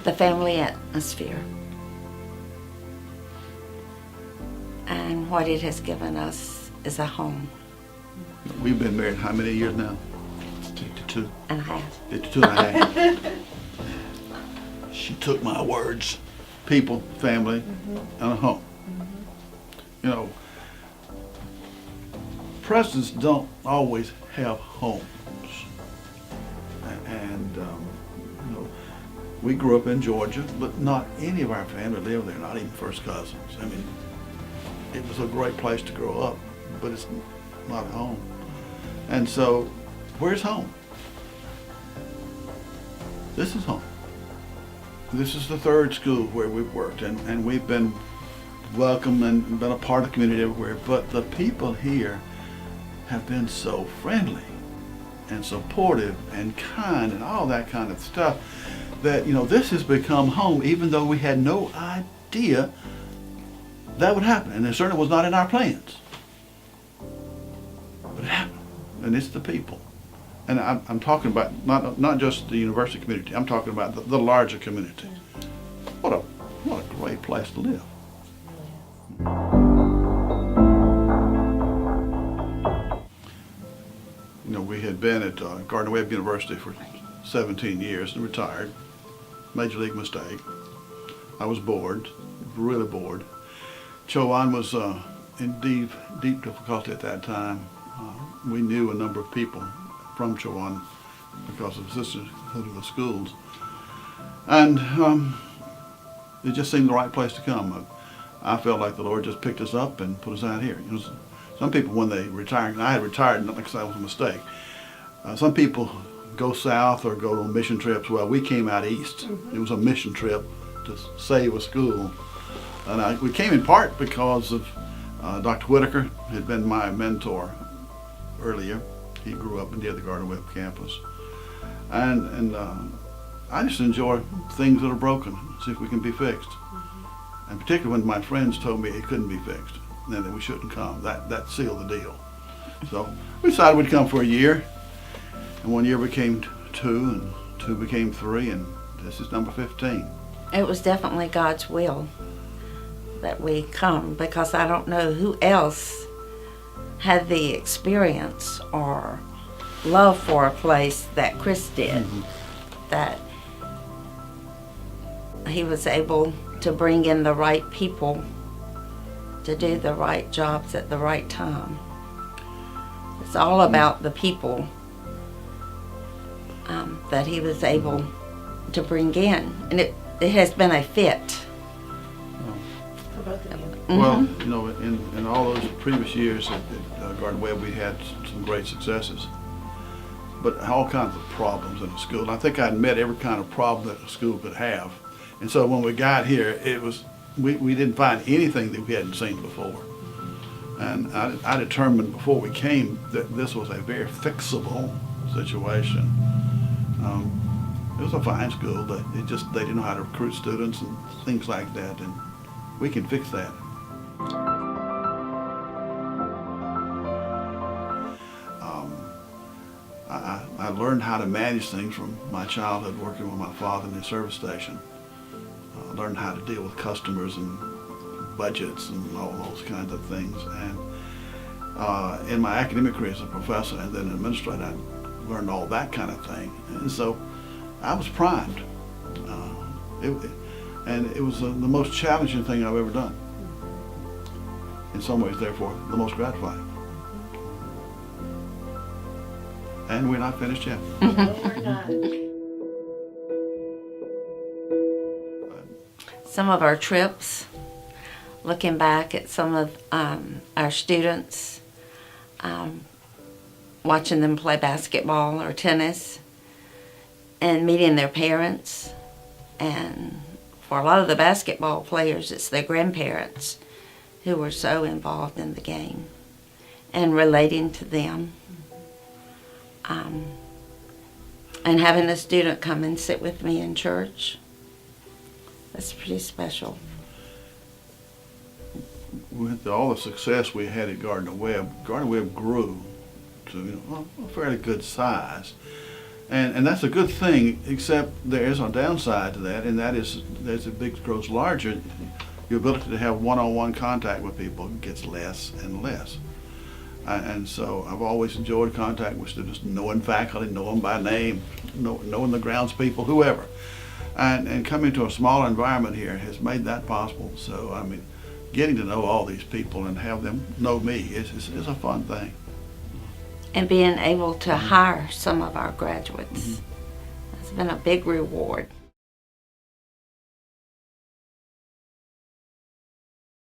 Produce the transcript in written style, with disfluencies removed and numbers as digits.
the family atmosphere and what it has given us is a home. We've been married how many years now? 52. And a half. 52 and a half. She took my words. People, family, and a home. You know, presidents don't always have homes. And you know, we grew up in Georgia, but not any of our family lived there, not even first cousins. I mean, it was a great place to grow up, but it's not a home. And so, where's home? This is home. This is the third school where we've worked, and we've been welcome and been a part of the community everywhere, but the people here have been so friendly and supportive and kind and all that kind of stuff that, you know, this has become home even though we had no idea that would happen, and it certainly was not in our plans. But it happened, and it's the people. And I'm talking about not just the university community, I'm talking about the larger community. What a great place to live. You know, we had been at Gardner-Webb University for 17 years and retired. Major league mistake. I was bored, really bored. Chowan was in deep difficulty at that time. We knew a number of people from Chowan because of the sisterhood of the schools. And it just seemed the right place to come. I felt like the Lord just picked us up and put us out here. You know, some people, when they retire, and I had retired, not because that was a mistake. Some people go south or go on mission trips. Well, we came out east. It was a mission trip to save a school. And we came in part because of Dr. Whitaker had been my mentor earlier. He grew up near the Gardner-Webb campus. And I just enjoy things that are broken, see if we can be fixed. And particularly when my friends told me it couldn't be fixed and that we shouldn't come, that sealed the deal. So we decided we'd come for a year, and 1 year became 2, and 2 became 3, and this is number 15. It was definitely God's will that we come, because I don't know who else had the experience or love for a place that Chris did, that he was able to bring in the right people to do the right jobs at the right time. It's all about the people that he was able to bring in, and it has been a fit. For both of you. Well, you know, in all those previous years at Gardner-Webb, we had some great successes, but all kinds of problems in the school. And I think I'd met every kind of problem that a school could have. And so when we got here, it was we didn't find anything that we hadn't seen before. And I determined before we came that this was a very fixable situation. It was a fine school, but they didn't know how to recruit students and things like that, and we can fix that. I learned how to manage things from my childhood working with my father in the service station. I learned how to deal with customers and budgets and all those kinds of things. And in my academic career as a professor and then an administrator, I learned all that kind of thing. And so I was primed. And it was the most challenging thing I've ever done. In some ways, therefore, the most gratifying. And we're not finished yet. No, we're not. Some of our trips, looking back at some of our students, watching them play basketball or tennis, and meeting their parents. And for a lot of the basketball players, it's their grandparents who were so involved in the game and relating to them. And having a student come and sit with me in church, that's pretty special. With all the success we had at Gardner-Webb grew to a fairly good size. And that's a good thing, except there is a downside to that, and that is as it grows larger, your ability to have one-on-one contact with people gets less and less. And so I've always enjoyed contact with students, knowing faculty, knowing by name, knowing the grounds people, whoever. And coming to a smaller environment here has made that possible. So, I mean, getting to know all these people and have them know me is a fun thing. And being able to hire some of our graduates. It's been a big reward.